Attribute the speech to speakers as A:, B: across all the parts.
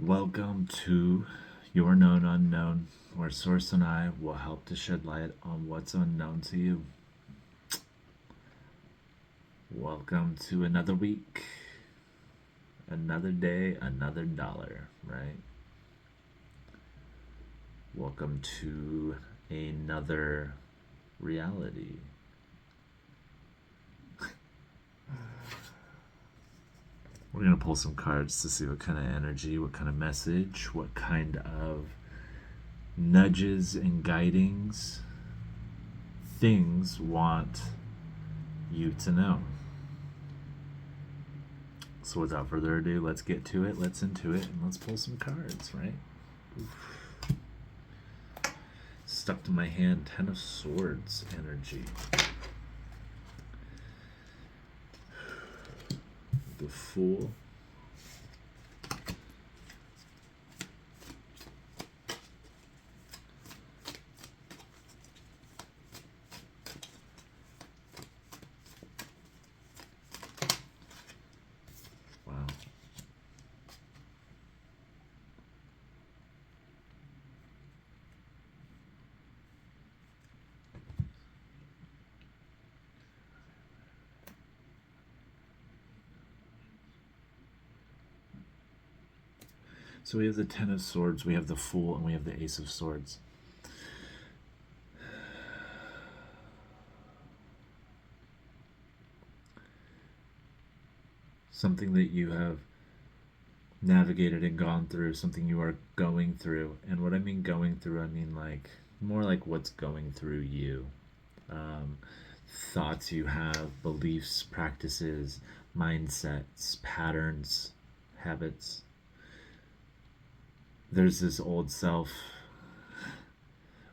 A: Welcome to Your Known Unknown, where Source and I will help to shed light on what's unknown to you. Welcome to another week, another day, another dollar, right? Welcome to another reality. We're going to pull some cards to see what kind of energy, what kind of message, what kind of nudges and guidings things want you to know. So without further ado, let's get to it, let's into it, and let's pull some cards, right? Oof. Stuck to my hand, Ten of Swords energy. The Fool. Wow. So we have the Ten of Swords, we have the Fool, and we have the Ace of Swords. Something that you have navigated and gone through, something you are going through. And what I mean going through, I mean like more like what's going through you. Thoughts you have, beliefs, practices, mindsets, patterns, habits. There's this old self.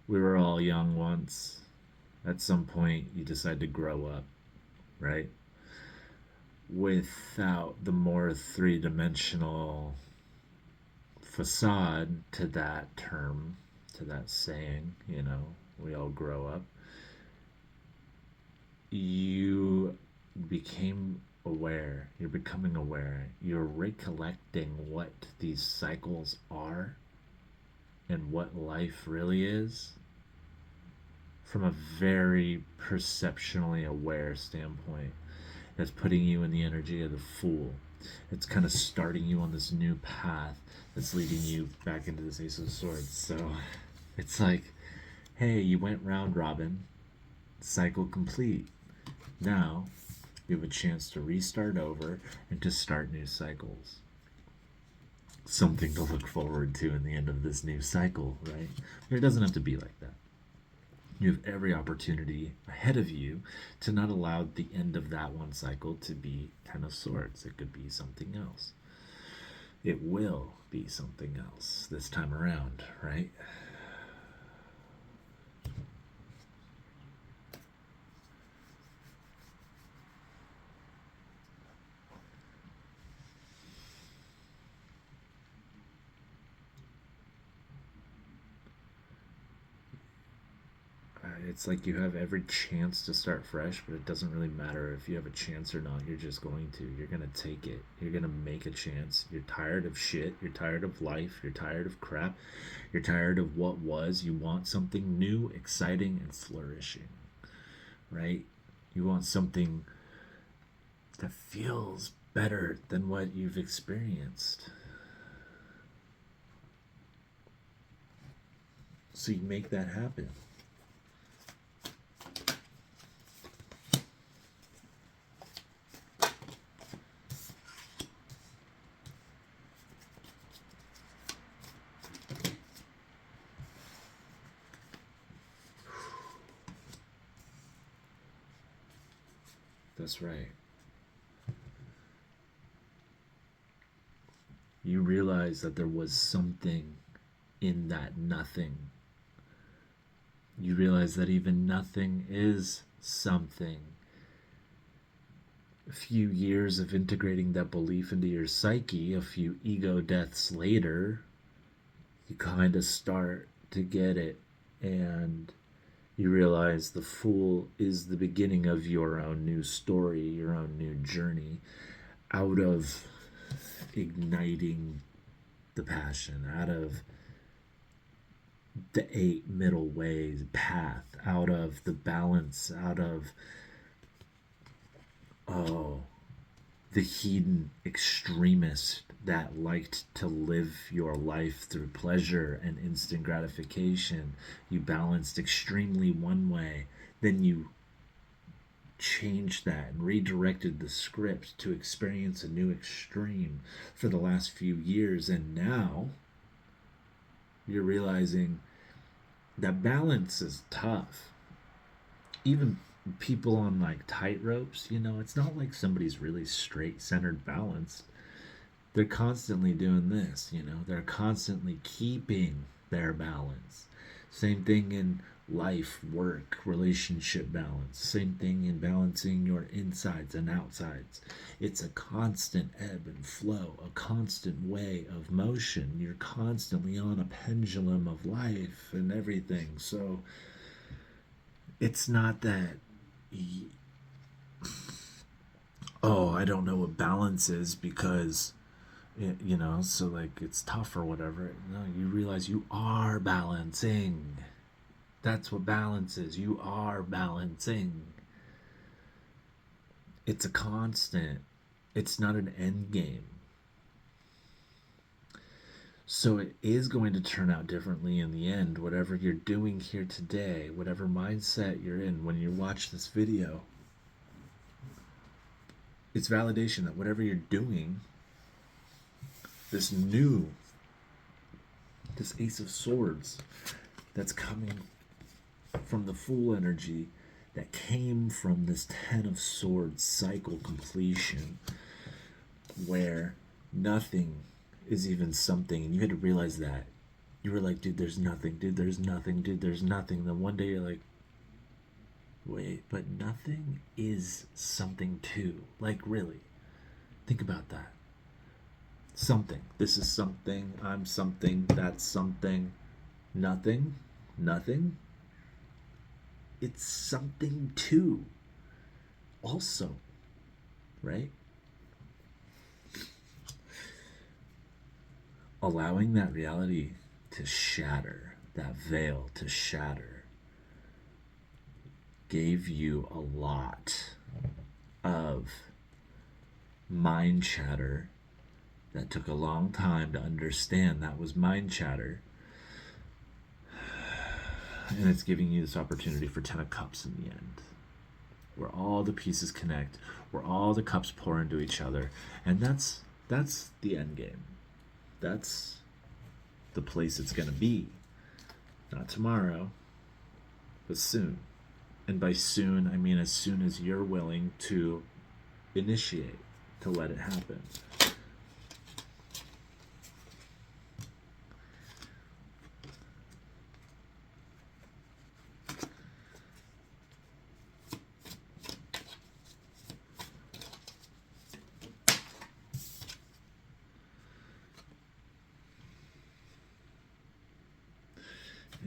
A: We were all young once. At some point, you decide to grow up, right? Without the more three-dimensional facade to that term, to that saying, we all grow up. You became aware, you're becoming aware, you're recollecting what these cycles are and what life really is from a very perceptionally aware standpoint. That's putting you in the energy of the Fool. It's kind of starting you on this new path that's leading you back into this Ace of Swords. So it's like, hey, you went round robin, cycle complete. Now you have a chance to restart over and to start new cycles. Something to look forward to in the end of this new cycle, right? But it doesn't have to be like that. You have every opportunity ahead of you to not allow the end of that one cycle to be Ten of Swords. It could be something else. It will be something else this time around, right? It's like you have every chance to start fresh, but it doesn't really matter if you have a chance or not. You're just going to. You're going to take it. You're going to make a chance. You're tired of shit. You're tired of life. You're tired of crap. You're tired of what was. You want something new, exciting, and flourishing, right? You want something that feels better than what you've experienced. So you make that happen. That's right. You realize that there was something in that nothing. You realize that even nothing is something. A few years of integrating that belief into your psyche, a few ego deaths later, you kind of start to get it. And you realize the Fool is the beginning of your own new story, your own new journey out of igniting the passion, out of the eight middle ways path, out of the balance, out of, oh, the hedon extremist that liked to live your life through pleasure and instant gratification. You balanced extremely one way, then you changed that and redirected the script to experience a new extreme for the last few years, and now you're realizing that balance is tough. Even people on like tight ropes, it's not like somebody's really straight centered balanced. They're constantly doing this, they're constantly keeping their balance. Same thing in life, work, relationship balance. Same thing in balancing your insides and outsides. It's a constant ebb and flow, a constant way of motion. You're constantly on a pendulum of life and everything. So it's not that, oh, I don't know what balance is because, so like it's tough or whatever. No, you realize you are balancing. That's what balance is. You are balancing. It's a constant. It's not an end game. So it is going to turn out differently in the end. Whatever you're doing here today, whatever mindset you're in when you watch this video, it's validation that whatever you're doing, this Ace of Swords that's coming from the Fool energy, that came from this Ten of Swords cycle completion, where nothing is even something, and you had to realize that. You were like, dude, there's nothing, dude, there's nothing, dude, there's nothing. Then one day you're like, wait, but nothing is something too. Like, really, think about that. Something. This is something. I'm something. That's something. Nothing. Nothing. It's something too. Also, right? Allowing that reality to shatter, that veil to shatter, gave you a lot of mind chatter that took a long time to understand that was mind chatter. And it's giving you this opportunity for 10 of Cups in the end, where all the pieces connect, where all the cups pour into each other. And that's the end game. That's the place it's going to be. Not tomorrow, but soon. And by soon, I mean as soon as you're willing to initiate, to let it happen.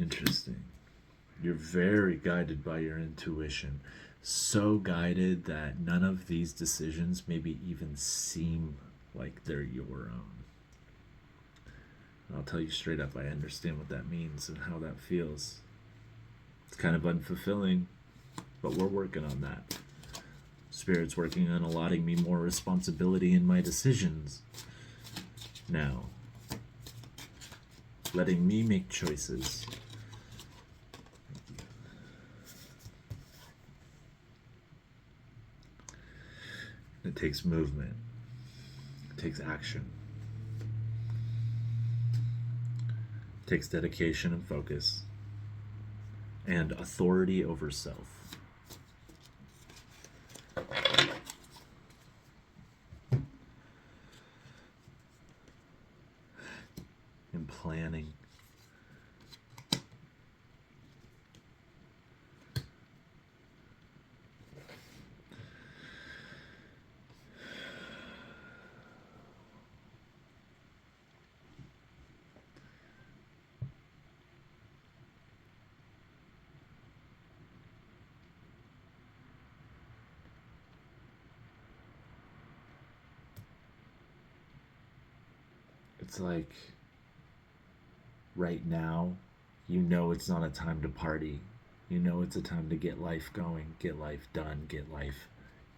A: Interesting. You're very guided by your intuition. So guided that none of these decisions maybe even seem like they're your own. I'll tell you straight up, I understand what that means and how that feels. It's kind of unfulfilling, but we're working on that. Spirit's working on allotting me more responsibility in my decisions. Now, letting me make choices. It takes movement. It takes action. It takes dedication and focus. And authority over self. And planning. It's like Right now, you know it's not a time to party. You know it's a time to get life going, get life done, get life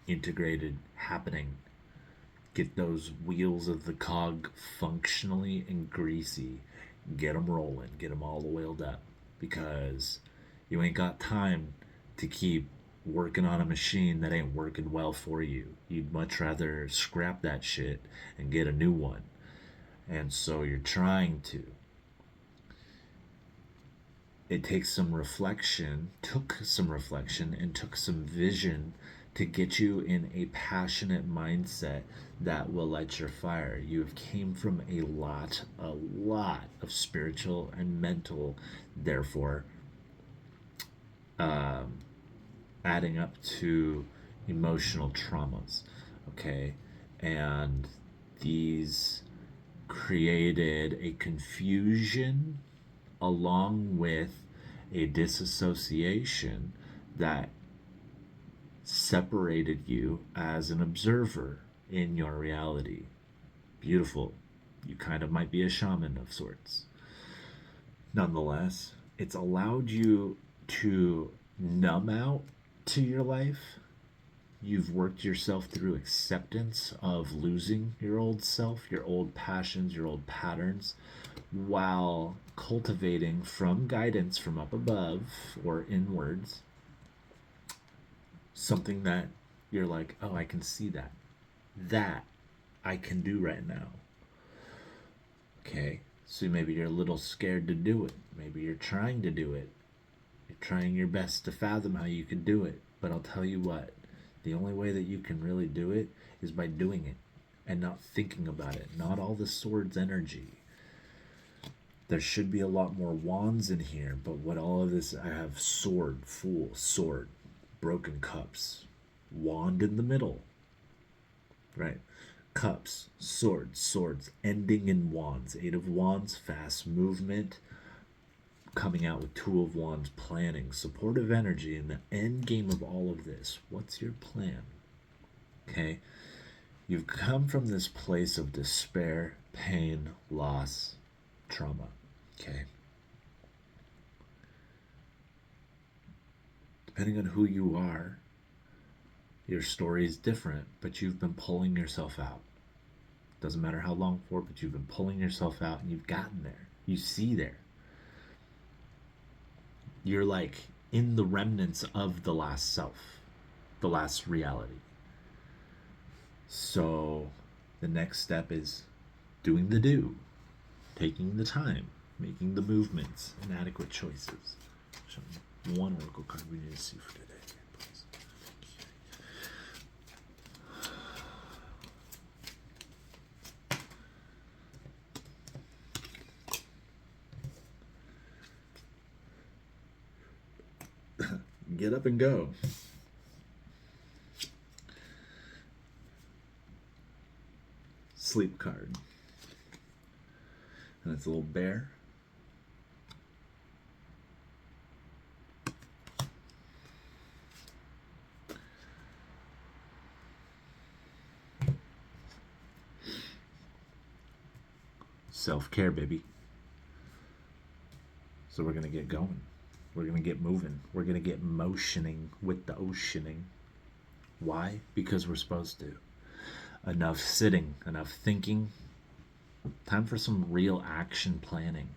A: integrated, happening. Get those wheels of the cog functionally and greasy. Get them rolling, get them all oiled up. Because you ain't got time to keep working on a machine that ain't working well for you. You'd much rather scrap that shit and get a new one. And so you're trying to. It takes some reflection, took some reflection, and took some vision to get you in a passionate mindset that will light your fire. You have came from a lot of spiritual and mental, therefore, um, adding up to emotional traumas. Okay, and these created a confusion along with a disassociation that separated you as an observer in your reality. Beautiful. You kind of might be a shaman of sorts. Nonetheless, it's allowed you to numb out to your life. You've worked yourself through acceptance of losing your old self, your old passions, your old patterns, while cultivating from guidance from up above or inwards something that you're like, oh, I can see that. That I can do right now. Okay, so maybe you're a little scared to do it. Maybe you're trying to do it. You're trying your best to fathom how you can do it. But I'll tell you what, the only way that you can really do it is by doing it and not thinking about it. Not all the sword's energy. There should be a lot more wands in here, but what all of this, I have sword, fool, sword, broken cups, wand in the middle, right? Cups, swords, swords, ending in wands. Eight of wands, fast movement, coming out with two of wands, planning, supportive energy, and the end game of all of this. What's your plan? Okay? You've come from this place of despair, pain, loss, trauma. Okay? Depending on who you are, your story is different, but you've been pulling yourself out. Doesn't matter how long for, but you've been pulling yourself out and you've gotten there. You see there. You're like in the remnants of the last self, the last reality. So the next step is doing the do, taking the time, making the movements and adequate choices. Show me one oracle card we need to see for today, please. Get up and go. Sleep card. And it's a little bear. Self-care, baby. So we're going to get going. We're going to get moving. We're going to get motioning with the oceaning. Why? Because we're supposed to. Enough sitting, enough thinking. Time for some real action planning.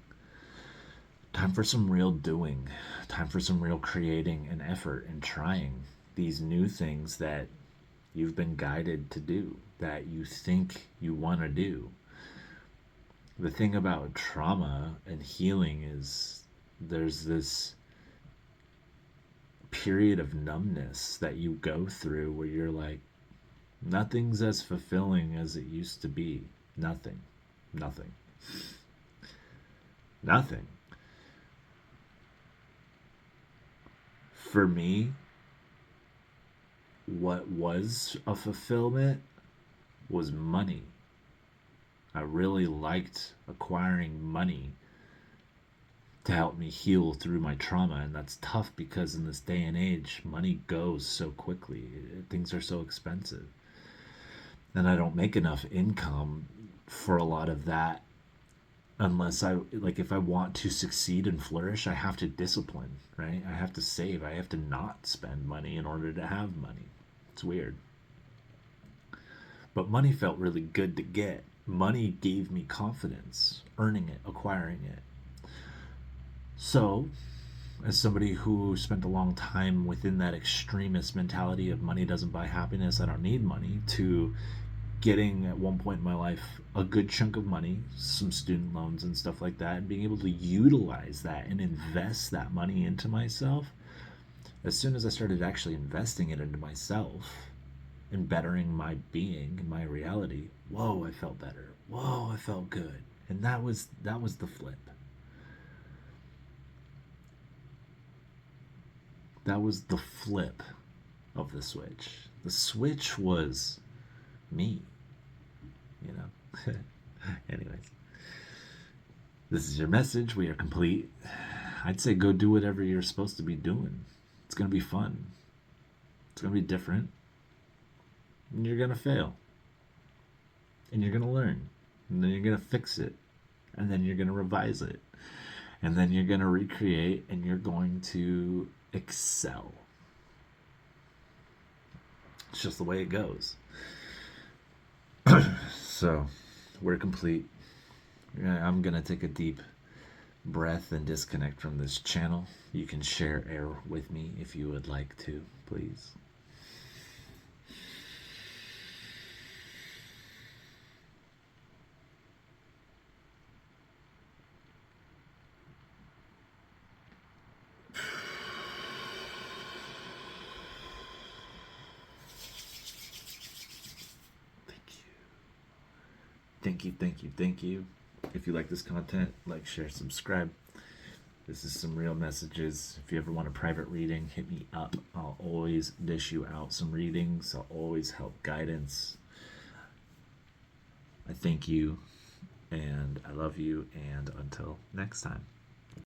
A: Time for some real doing. Time for some real creating and effort and trying these new things that you've been guided to do, that you think you want to do. The thing about trauma and healing is there's this period of numbness that you go through where you're like, nothing's as fulfilling as it used to be. Nothing. Nothing. Nothing. For me, what was a fulfillment was money. I really liked acquiring money to help me heal through my trauma, and that's tough because in this day and age, money goes so quickly. Things are so expensive. And I don't make enough income for a lot of that Unless I like, if I want to succeed and flourish, I have to discipline, right? I have to save. I have to not spend money in order to have money. It's weird. But money felt really good to get. Money gave me confidence, earning it, acquiring it. So, as somebody who spent a long time within that extremist mentality of money doesn't buy happiness, I don't need money, to getting at one point in my life a good chunk of money, some student loans and stuff like that, and being able to utilize that and invest that money into myself, as soon as I started actually investing it into myself and bettering my being and my reality, whoa, I felt better. Whoa, I felt good. And that was the flip. That was the flip of the switch. The switch was me, you know. Anyways, this is your message. We are complete. I'd say go do whatever you're supposed to be doing. It's going to be fun. It's going to be different. And you're going to fail. And you're going to learn. And then you're going to fix it. And then you're going to revise it. And then you're going to recreate and you're going to excel. It's just the way it goes. So, we're complete. I'm going to take a deep breath and disconnect from this channel. You can share air with me if you would like to, please. Thank you. Thank you, thank you, thank you. If you like this content, like, share, subscribe. This is some real messages. If you ever want a private reading, hit me up. I'll always dish you out some readings. I'll always help guidance. I thank you, and I love you, and until next time.